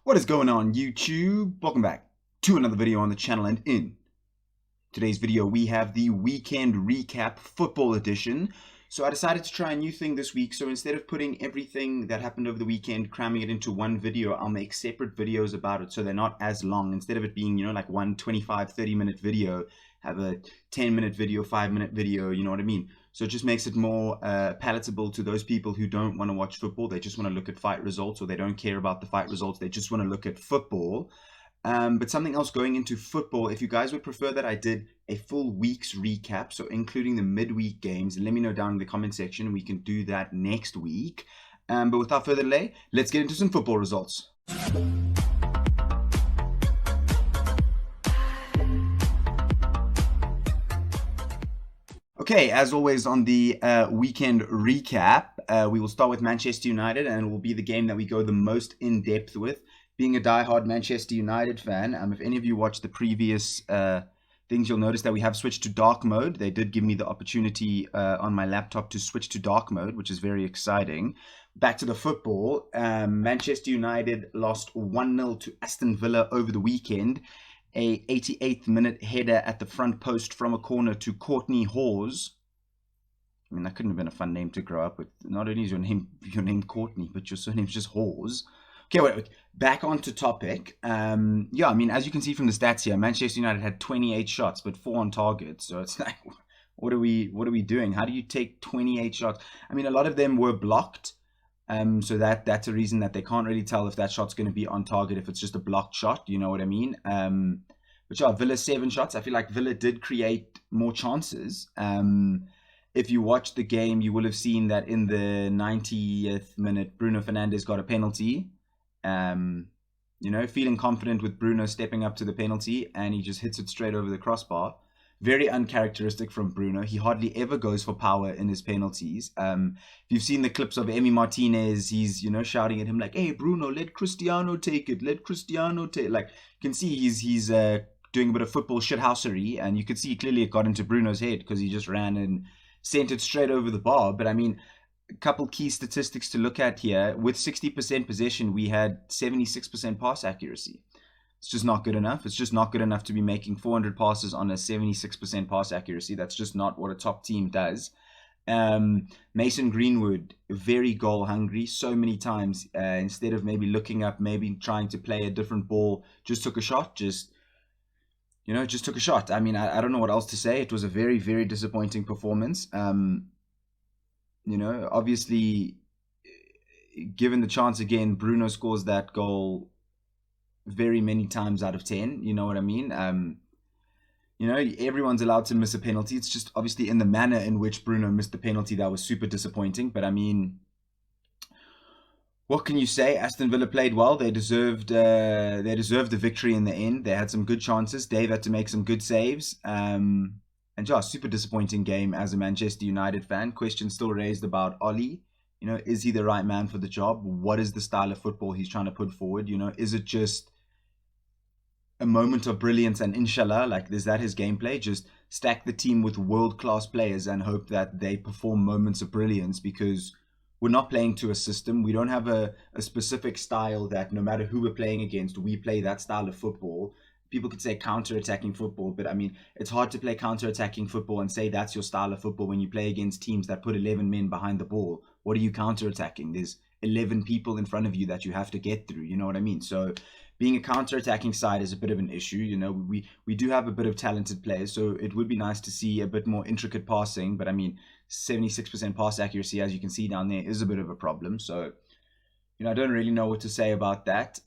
What is going on, YouTube? Welcome back to another video on the channel, and in today's video we have the weekend recap football edition. So I decided to try a new thing this week. So instead of putting everything that happened over the weekend, cramming it into one video, I'll make separate videos about it so they're not as long. Instead of it being, like one 25-30 minute video, have a 10-minute video, 5-minute video, you know what I mean? So it just makes it more palatable to those people who don't want to watch football. They just want to look at fight results, or they don't care about the fight results. They just want to look at football. But something else going into football, if you guys would prefer that I did a full week's recap, so including the midweek games, let me know down in the comment section. We can do that next week. But without further delay, let's get into some football results. Okay, as always on the weekend recap, we will start with Manchester United, and it will be the game that we go the most in depth with. Being a die-hard Manchester United fan, if any of you watched the previous things, you'll notice that we have switched to dark mode. They did give me the opportunity on my laptop to switch to dark mode, which is very exciting. Back to the football, Manchester United lost 1-0 to Aston Villa over the weekend. A 88th minute header at the front post from a corner to Courtney Hawes. I mean, that couldn't have been a fun name to grow up with. Not only is your name Courtney, but your surname's just Hawes. Okay, wait. Back onto topic. Yeah, I mean, as you can see from the stats here, Manchester United had 28 shots, but 4 on target. So it's like, what are we doing? How do you take 28 shots? I mean, a lot of them were blocked. So that's a reason that they can't really tell if that shot's going to be on target if it's just a blocked shot. You know what I mean? But yeah, Villa 7 shots. I feel like Villa did create more chances. If you watched the game, you will have seen that in the 90th minute, Bruno Fernandes got a penalty. Feeling confident with Bruno stepping up to the penalty, and he just hits it straight over the crossbar. Very uncharacteristic from Bruno. He hardly ever goes for power in his penalties. If you've seen the clips of Emi Martinez, he's, shouting at him like, "Hey, Bruno, let Cristiano take it. Let Cristiano take it." Like, you can see he's doing a bit of football shithousery, and you could see clearly it got into Bruno's head because he just ran and sent it straight over the bar. But I mean, a couple key statistics to look at here. With 60% possession, we had 76% pass accuracy. It's just not good enough. It's just not good enough to be making 400 passes on a 76% pass accuracy. That's just not what a top team does. Mason Greenwood, very goal hungry, so many times. Instead of maybe looking up, maybe trying to play a different ball, just took a shot, just took a shot. I mean, I don't know what else to say. It was a very, very disappointing performance. Obviously, given the chance again, Bruno scores that goal very many times out of 10. You know what I mean? Everyone's allowed to miss a penalty. It's just obviously in the manner in which Bruno missed the penalty that was super disappointing. But I mean, what can you say? Aston Villa played well. They deserved the victory in the end. They had some good chances. Dave had to make some good saves. And just super disappointing game as a Manchester United fan. Questions still raised about Oli. Is he the right man for the job? What is the style of football he's trying to put forward? Is it just a moment of brilliance and inshallah, like, is that his gameplay? Just stack the team with world-class players and hope that they perform moments of brilliance, because we're not playing to a system. We don't have a specific style that no matter who we're playing against, we play that style of football. People could say counter-attacking football, but I mean, it's hard to play counter-attacking football and say that's your style of football when you play against teams that put 11 men behind the ball. What are you counter-attacking? There's 11 people in front of you that you have to get through. You know what I mean? So being a counter-attacking side is a bit of an issue. We do have a bit of talented players, so it would be nice to see a bit more intricate passing. But I mean, 76% pass accuracy, as you can see down there, is a bit of a problem. So, I don't really know what to say about that.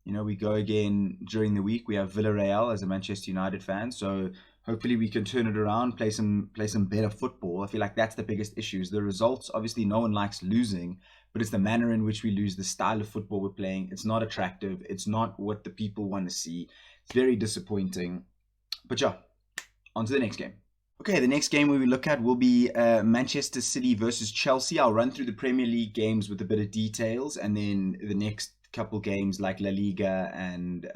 We go again during the week. We have Villarreal as a Manchester United fan, so hopefully we can turn it around, play some better football. I feel like that's the biggest issue. The results, obviously, no one likes losing, but it's the manner in which we lose, the style of football we're playing. It's not attractive. It's not what the people want to see. It's very disappointing. But yeah, on to the next game. Okay, the next game we will look at will be Manchester City versus Chelsea. I'll run through the Premier League games with a bit of details, and then the next couple games like La Liga and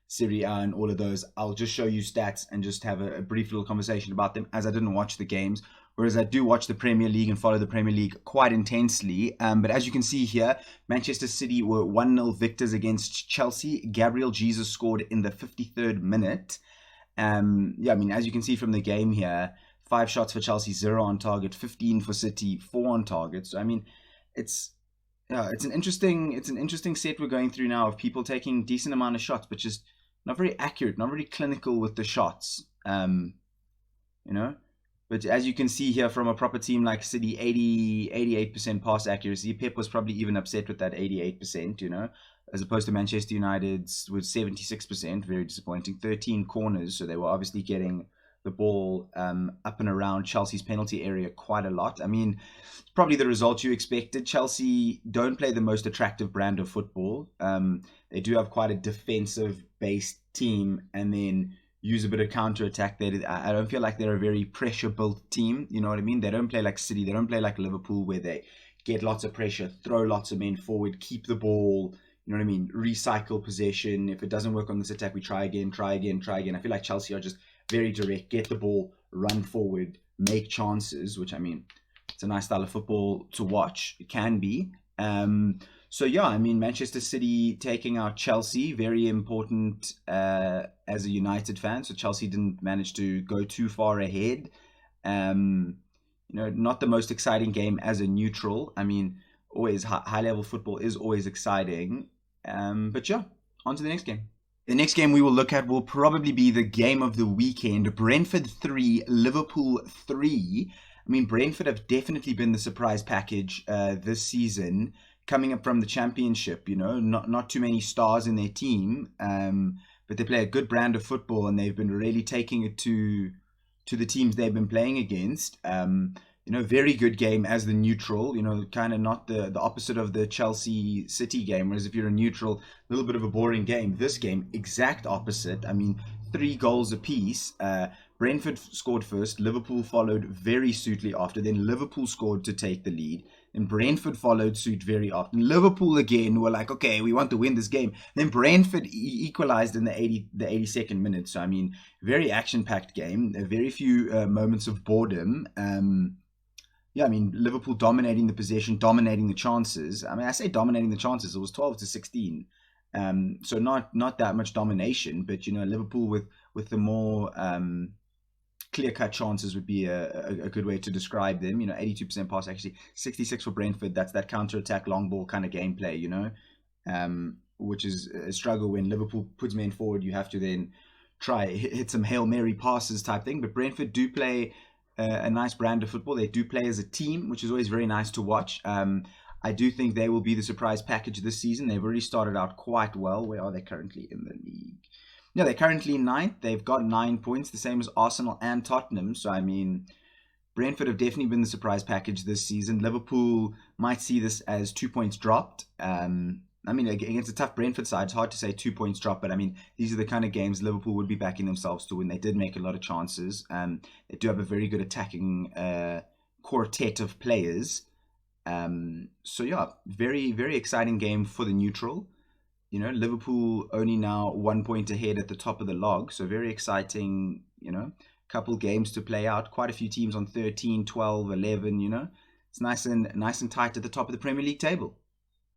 Serie A and all of those, I'll just show you stats and just have a brief little conversation about them, as I didn't watch the games. whereas I do watch the Premier League and follow the Premier League quite intensely. But as you can see here, Manchester City were 1-0 victors against Chelsea. Gabriel Jesus scored in the 53rd minute. Yeah, I mean, as you can see from the game here, 5 shots for Chelsea, 0 on target, 15 for City, 4 on target. So I mean, it's an interesting set we're going through now of people taking decent amount of shots, but just not very accurate, not very clinical with the shots. You know, but as you can see here from a proper team like City, 88% pass accuracy. Pep was probably even upset with that 88%, you know, as opposed to Manchester United's with 76%, very disappointing. 13 corners, so they were obviously getting the ball up and around Chelsea's penalty area quite a lot. I mean, it's probably the result you expected. Chelsea don't play the most attractive brand of football. They do have quite a defensive-based team, and then use a bit of counter-attack. I don't feel like they're a very pressure-built team, you know what I mean? They don't play like City, they don't play like Liverpool, where they get lots of pressure, throw lots of men forward, keep the ball, you know what I mean? Recycle possession. If it doesn't work on this attack, we try again. I feel like Chelsea are just very direct, get the ball, run forward, make chances, which, I mean, it's a nice style of football to watch. It can be. So yeah, I mean, Manchester City taking out Chelsea, very important as a United fan. So Chelsea didn't manage to go too far ahead. You know, not the most exciting game as a neutral. I mean, always high level football is always exciting. But yeah, on to the next game. The next game we will look at will probably be the game of the weekend. Brentford 3, Liverpool 3. I mean, Brentford have definitely been the surprise package this season, coming up from the Championship. You know, not too many stars in their team, but they play a good brand of football, and they've been really taking it to the teams they've been playing against. You know, very good game as the neutral, you know, kind of not the opposite of the Chelsea City game, whereas if you're a neutral, a little bit of a boring game. This game, exact opposite. I mean, 3 goals apiece. Brentford scored first, Liverpool followed very suitably after, then Liverpool scored to take the lead, and Brentford followed suit very often. Liverpool again were like, okay, we want to win this game. Then Brentford equalized in the 82nd minute. So, I mean, very action-packed game, very few moments of boredom. Yeah, I mean, Liverpool dominating the possession, dominating the chances. I mean, I say dominating the chances. It was 12-16. So not that much domination, but, you know, Liverpool with the more clear-cut chances would be a good way to describe them. You know, 82% pass accuracy, 66 for Brentford. That's that counter-attack, long ball kind of gameplay, you know, which is a struggle when Liverpool puts men forward. You have to then try hit some Hail Mary passes type thing. But Brentford do play a nice brand of football. They do play as a team, which is always very nice to watch. I do think they will be the surprise package this season. They've already started out quite well. Where are they currently in the league? No, they're currently 9th. They've got 9 points, the same as Arsenal and Tottenham. So, I mean, Brentford have definitely been the surprise package this season. Liverpool might see this as 2 points dropped. I mean, against a tough Brentford side, it's hard to say 2 points drop, but I mean, these are the kind of games Liverpool would be backing themselves to win. They did make a lot of chances. They do have a very good attacking quartet of players. So yeah, very, very exciting game for the neutral. You know, Liverpool only now 1 point ahead at the top of the log. So very exciting, you know, couple games to play out. Quite a few teams on 13, 12, 11, you know. It's nice and tight at the top of the Premier League table.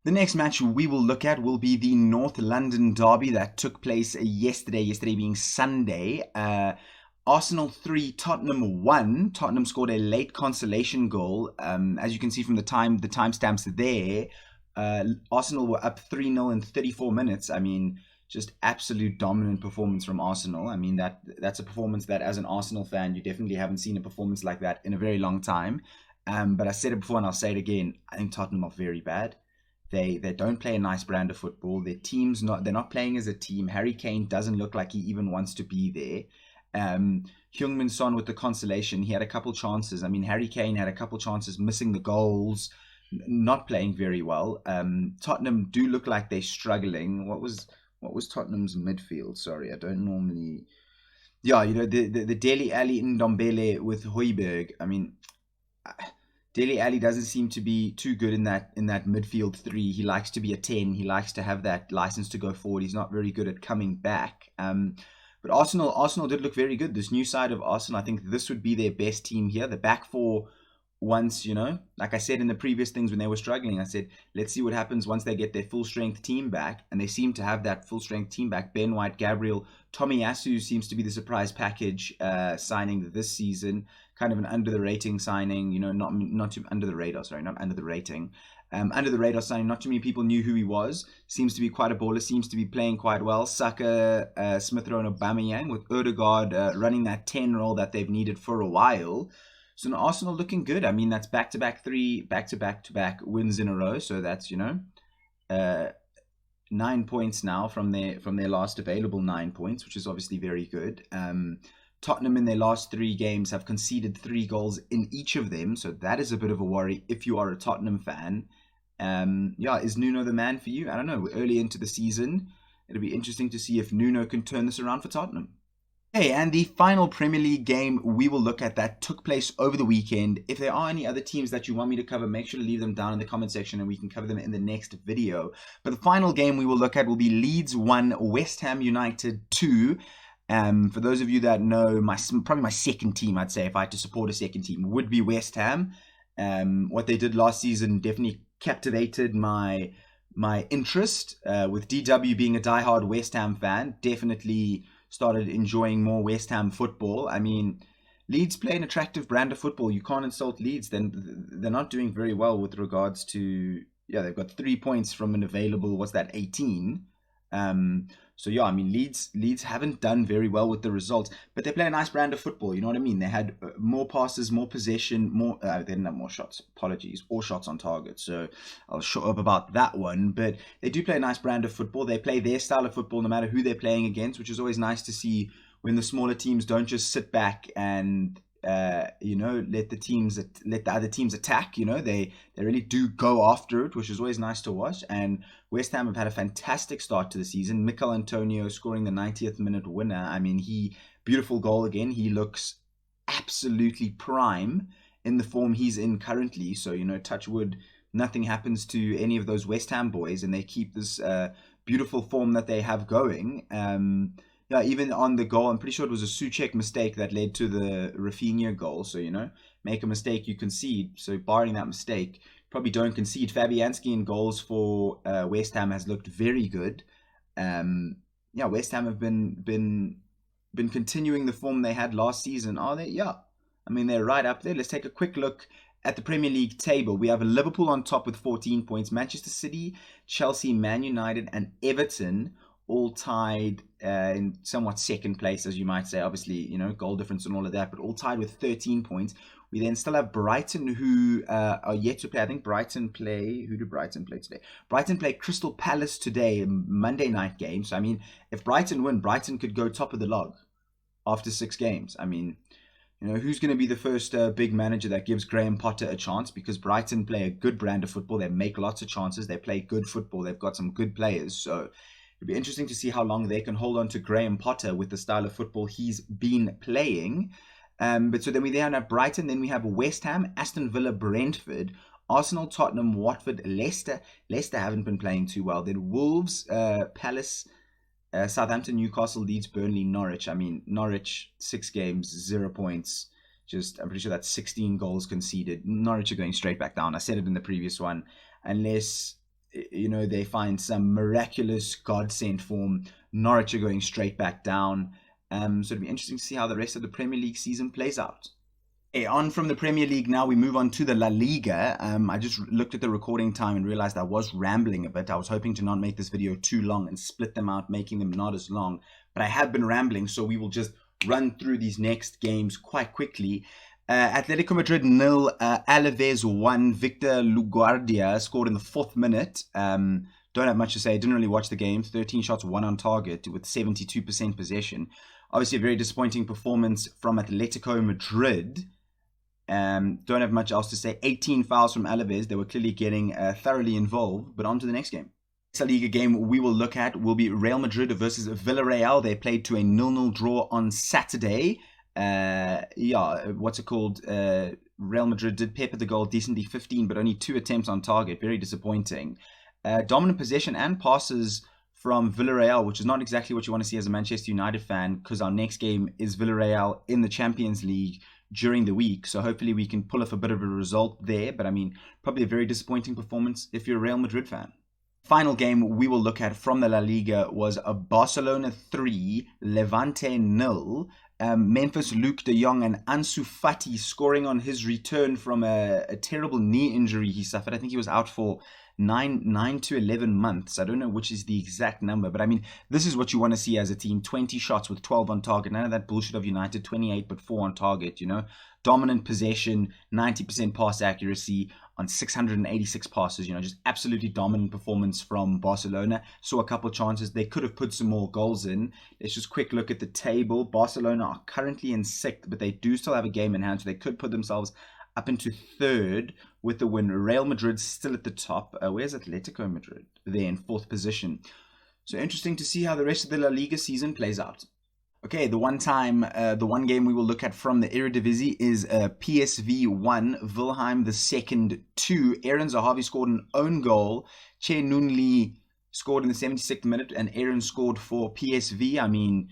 The next match we will look at will be the North London derby that took place yesterday being Sunday. Arsenal 3, Tottenham 1. Tottenham scored a late consolation goal. As you can see from the timestamps there, Arsenal were up 3-0 in 34 minutes. I mean, just absolute dominant performance from Arsenal. I mean, that's a performance that, as an Arsenal fan, you definitely haven't seen a performance like that in a very long time. But I said it before and I'll say it again. I think Tottenham are very bad. They don't play a nice brand of football. They're not playing as a team. Harry Kane doesn't look like he even wants to be there. Heung-min Son with the consolation, he had a couple chances. I mean, Harry Kane had a couple chances, missing the goals, not playing very well. Tottenham do look like they're struggling. What was Tottenham's midfield? Sorry, I don't normally. Yeah, you know, the Dele Alli Ndombele with Højbjerg. I mean, Dele Alli doesn't seem to be too good in that midfield 3. He likes to be a 10. He likes to have that license to go forward. He's not very good at coming back. But Arsenal did look very good. This new side of Arsenal, I think this would be their best team here. The back four, once, like I said in the previous things when they were struggling, I said, let's see what happens once they get their full strength team back. And they seem to have that full strength team back. Ben White, Gabriel, Tomiyasu seems to be the surprise package signing this season. Kind of an under the rating signing, not too under the radar, sorry, not under the rating. Under the radar signing, not too many people knew who he was. Seems to be quite a baller, seems to be playing quite well. Saka, Smith Rowe and Aubameyang, with Odegaard running that 10 role that they've needed for a while. So now Arsenal looking good. I mean, that's back-to-back wins in a row. So that's 9 points now from their last available 9 points, which is obviously very good. Tottenham in their last 3 games have conceded 3 goals in each of them, so that is a bit of a worry if you are a Tottenham fan. Is Nuno the man for you? I don't know. We're early into the season. It'll be interesting to see if Nuno can turn this around for Tottenham. Hey, and the final Premier League game we will look at that took place over the weekend. If there are any other teams that you want me to cover, make sure to leave them down in the comment section and we can cover them in the next video. But the final game we will look at will be Leeds 1, West Ham United 2. For those of you that know, probably my second team, I'd say, if I had to support a second team, would be West Ham. What they did last season definitely captivated my interest. With DW being a diehard West Ham fan, definitely started enjoying more West Ham football. I mean, Leeds play an attractive brand of football. You can't insult Leeds. Then they're not doing very well with regards to, they've got 3 points from an available, 18? I mean, Leeds haven't done very well with the results, but they play a nice brand of football. You know what I mean? They had more passes, more possession, they didn't have more shots, or shots on target. So I'll shut up about that one, but they do play a nice brand of football. They play their style of football no matter who they're playing against, which is always nice to see when the smaller teams don't just sit back and let the other teams attack. They really do go after it, which is always nice to watch. And West Ham have had a fantastic start to the season. Mikel Antonio scoring the 90th minute winner. I mean, beautiful goal again. He looks absolutely prime in the form he's in currently. So, touch wood, nothing happens to any of those West Ham boys, and they keep this beautiful form that they have going. Even on the goal, I'm pretty sure it was a Souček mistake that led to the Rafinha goal. So, make a mistake, you concede. So, barring that mistake, probably don't concede. Fabianski in goals for West Ham has looked very good. West Ham have been continuing the form they had last season. Are they? Yeah. I mean, they're right up there. Let's take a quick look at the Premier League table. We have Liverpool on top with 14 points. Manchester City, Chelsea, Man United, and Everton all tied in somewhat second place, as you might say. Obviously, goal difference and all of that, but all tied with 13 points. We then still have Brighton, who are yet to play. I think Brighton play... Who do Brighton play today? Brighton play Crystal Palace today, a Monday night game. So, I mean, if Brighton win, Brighton could go top of the log after 6 games. I mean, who's going to be the first big manager that gives Graham Potter a chance? Because Brighton play a good brand of football. They make lots of chances. They play good football. They've got some good players. So it'll be interesting to see how long they can hold on to Graham Potter with the style of football he's been playing. So then we then have Brighton, then we have West Ham, Aston Villa, Brentford, Arsenal, Tottenham, Watford, Leicester. Leicester haven't been playing too well. Then Wolves, Palace, Southampton, Newcastle, Leeds, Burnley, Norwich. I mean, Norwich, 6 games, 0 points. I'm pretty sure that's 16 goals conceded. Norwich are going straight back down. I said it in the previous one. Unless they find some miraculous godsend form, Norwich are going straight back down. So it'll be interesting to see how the rest of the Premier League season plays out. Okay, on from the Premier League now, we move on to the La Liga. I just looked at the recording time and realized I was rambling a bit. I was hoping to not make this video too long and split them out, making them not as long. But I have been rambling, so we will just run through these next games quite quickly. Atletico Madrid 0, Alaves 1. Victor Luguardia scored in the 4th minute. Don't have much to say. Didn't really watch the game. 13 shots, 1 on target with 72% possession. Obviously, a very disappointing performance from Atletico Madrid. Don't have much else to say. 18 fouls from Alaves. They were clearly getting thoroughly involved. But on to the next game. Next Liga game we will look at will be Real Madrid versus Villarreal. They played to a 0-0 draw on Saturday. Real Madrid did pepper the goal decently, 15, but only 2 attempts on target. Very disappointing. Dominant possession and passes from Villarreal, which is not exactly what you want to see as a Manchester United fan, because our next game is Villarreal in the Champions League during the week. So hopefully we can pull off a bit of a result there. But I mean, probably a very disappointing performance if you're a Real Madrid fan. Final game we will look at from the La Liga was a Barcelona 3, Levante 0. Memphis, Luke de Jong and Ansu Fati scoring on his return from a terrible knee injury he suffered. I think he was out for 9 to 11 months. I don't know which is the exact number, but I mean, this is what you want to see as a team. 20 shots with 12 on target. None of that bullshit of United, 28 but 4 on target, you know. Dominant possession, 90% pass accuracy on 686 passes, you know, just absolutely dominant performance from Barcelona. Saw a couple of chances. They could have put some more goals in. Let's just quick look at the table. Barcelona are currently in 6th, but they do still have a game in hand, so they could put themselves up into 3rd with the win. Real Madrid still at the top. Where's Atletico Madrid? They're in 4th position. So interesting to see how the rest of the La Liga season plays out. Okay, the one game we will look at from the Eredivisie is PSV 1, Wilhelm II 2. Aaron Zahavi scored an own goal. Che Nunli scored in the 76th minute, and Aaron scored for PSV. I mean,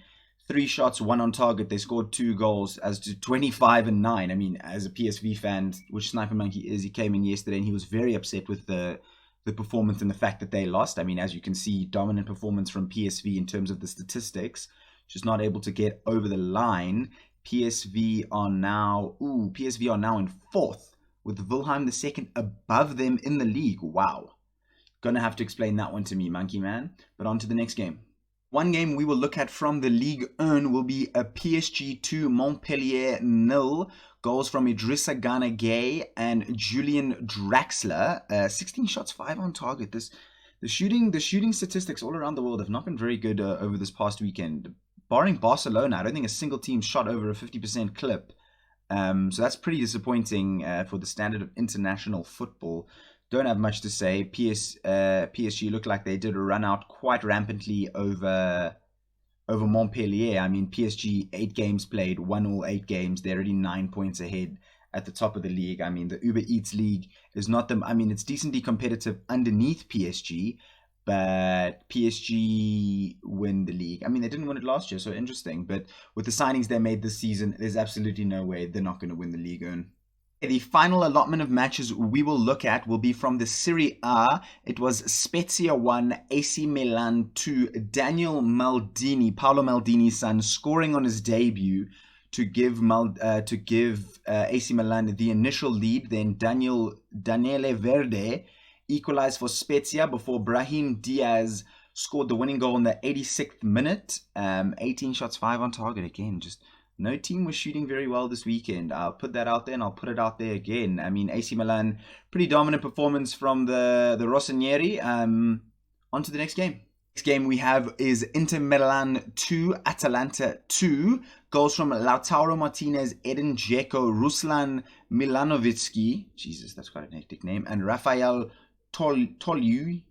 3 shots, 1 on target. They scored 2 goals as to 25 and 9. I mean, as a PSV fan, which Sniper Monkey is, he came in yesterday and he was very upset with the performance and the fact that they lost. I mean, as you can see, dominant performance from PSV in terms of the statistics. Just not able to get over the line. PSV are now in 4th with Wilhelm II above them in the league. Wow. Gonna have to explain that one to me, Monkey Man. But on to the next game. One game we will look at from the Ligue 1 will be a PSG 2, Montpellier 0. Goals from Idrissa Gana Gay and Julian Draxler. 16 shots, 5 on target. The shooting statistics all around the world have not been very good over this past weekend. Barring Barcelona, I don't think a single team shot over a 50% clip. So that's pretty disappointing for the standard of international football. Don't have much to say. PSG looked like they did run out quite rampantly over Montpellier. I mean, PSG 8 games played, won all 8 games. They're already 9 points ahead at the top of the league. I mean, the Uber Eats league is not them. I mean, it's decently competitive underneath PSG, but PSG win the league. I mean, they didn't win it last year, so interesting. But with the signings they made this season, there's absolutely no way they're not going to win the Ligue 1. The final allotment of matches we will look at will be from the Serie A. It was Spezia 1, AC Milan 2. Paolo Maldini's son, scoring on his debut to give AC Milan the initial lead. Then Daniele Verde equalized for Spezia before Brahim Diaz scored the winning goal in the 86th minute. 18 shots, 5 on target. Again, just no team was shooting very well this weekend. I'll put that out there and I'll put it out there again. I mean, AC Milan, pretty dominant performance from the Rossoneri. On to the next game. Next game we have is Inter Milan 2, Atalanta 2. Goals from Lautaro Martinez, Edin Dzeko, Ruslan Milanovitsky. Jesus, that's quite a hectic name. And Rafael Tolui.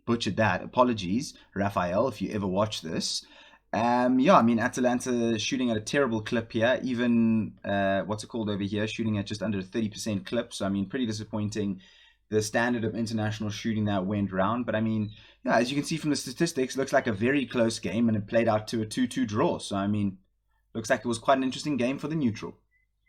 Butchered that. Apologies, Rafael, if you ever watch this. I mean, Atalanta shooting at a terrible clip here. Even, over here, shooting at just under a 30% clip. So, I mean, pretty disappointing. The standard of international shooting that went round. But, I mean, yeah, as you can see from the statistics, looks like a very close game. And it played out to a 2-2 draw. So, I mean, looks like it was quite an interesting game for the neutral.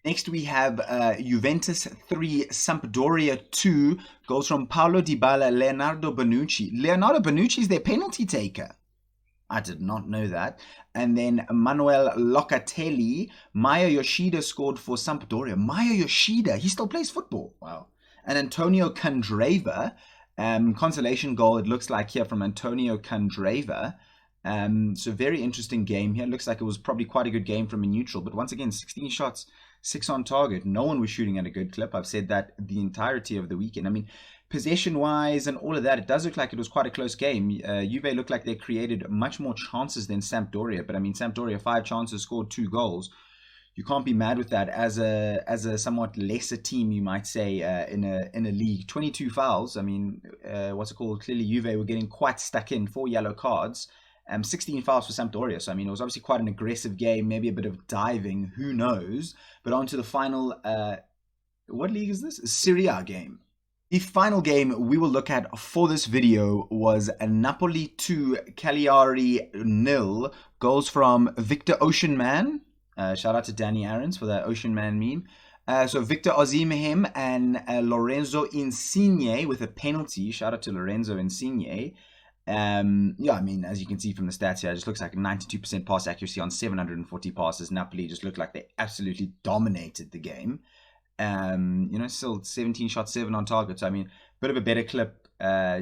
Next, we have Juventus 3, Sampdoria 2. Goals from Paulo Dybala, Leonardo Bonucci. Leonardo Bonucci is their penalty taker. I did not know that. And then Manuel Locatelli. Maya Yoshida scored for Sampdoria. Maya Yoshida, he still plays football. Wow. And Antonio Candreva. Consolation goal, it looks like here, from Antonio Candreva. So very interesting game here. Looks like it was probably quite a good game from a neutral. But once again, 16 shots, 6 on target. No one was shooting at a good clip. I've said that the entirety of the weekend. I mean, possession-wise and all of that, it does look like it was quite a close game. Juve looked like they created much more chances than Sampdoria. But I mean, Sampdoria, 5 chances, scored 2 goals. You can't be mad with that as a somewhat lesser team, you might say, in a league. 22 fouls. I mean, Clearly, Juve were getting quite stuck in. 4 yellow cards. 16 fouls for Sampdoria. So, I mean, it was obviously quite an aggressive game. Maybe a bit of diving. Who knows? But on to the final... what league is this? A Serie A game. The final game we will look at for this video was Napoli 2, Cagliari 0. Goals from Victor Oceanman. Shout out to Danny Aarons for that Oceanman meme. So Victor Osimhen and Lorenzo Insigne with a penalty. Shout out to Lorenzo Insigne. Yeah, I mean, as you can see from the stats here, it just looks like 92% pass accuracy on 740 passes. Napoli just looked like they absolutely dominated the game. Still 17 shots, 7 on target. So, I mean, bit of a better clip,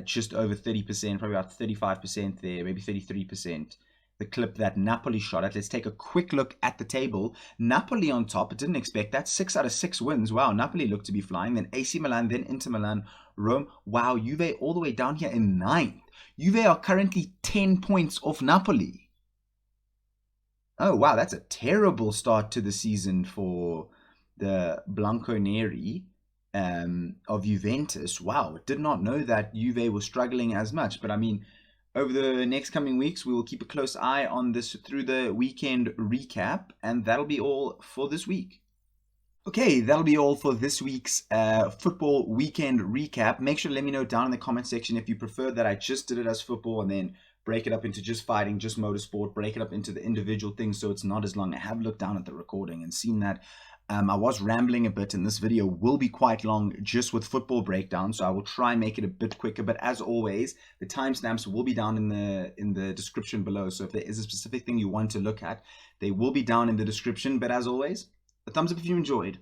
just over 30%, probably about 35% there, maybe 33%. The clip that Napoli shot at. Let's take a quick look at the table. Napoli on top. I didn't expect that. 6 out of 6 wins. Wow, Napoli looked to be flying. Then AC Milan, then Inter Milan, Rome. Wow, Juve all the way down here in 9th. Juve are currently 10 points off Napoli. Oh, wow, that's a terrible start to the season for the Bianconeri of Juventus. Wow, did not know that Juve was struggling as much. But I mean, over the next coming weeks, we will keep a close eye on this through the weekend recap. And that'll be all for this week. Okay, that'll be all for this week's football weekend recap. Make sure to let me know down in the comment section if you prefer that I just did it as football and then break it up into just fighting, just motorsport, break it up into the individual things so it's not as long. I have looked down at the recording and seen that I was rambling a bit, and this video will be quite long just with football breakdown, so I will try and make it a bit quicker. But as always, the timestamps will be down in the description below. So if there is a specific thing you want to look at, they will be down in the description. But as always, a thumbs up if you enjoyed,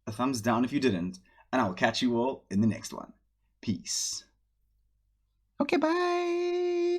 a thumbs down if you didn't, and I will catch you all in the next one. Peace. Okay, bye.